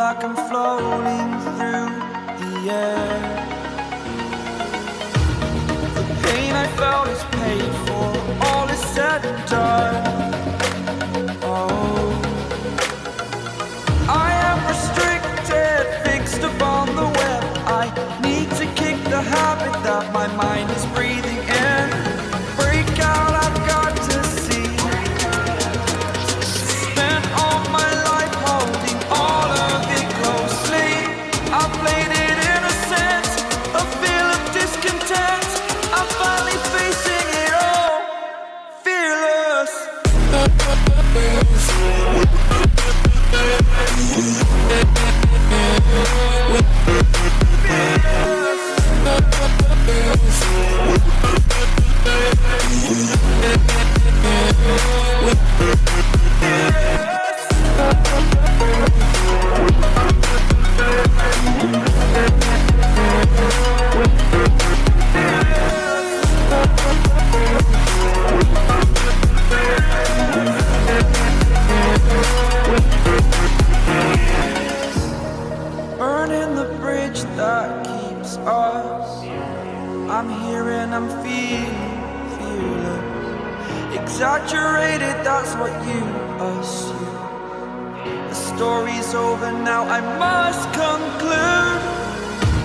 like I'm floating through the air. The pain I felt is paid for, all is said and done. Oh, I am restricted, fixed upon the web. I need to kick the habit that my mind is breathing in. Break out, I've got to see. Spent all my life holding all of it closely. I played it innocent, a feel of discontent. I'm finally facing it all, fearless. Burning the bridge that keeps us. I'm here and I'm feeling fearless. Exaggerated, that's what you assume. The story's over now, I must conclude.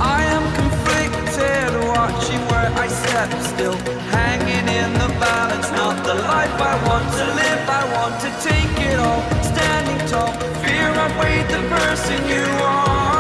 I am conflicted, watching where I step still, hanging in the balance. Not the life I want to live, I want to take it all. Standing tall, fear I weighed the person you are.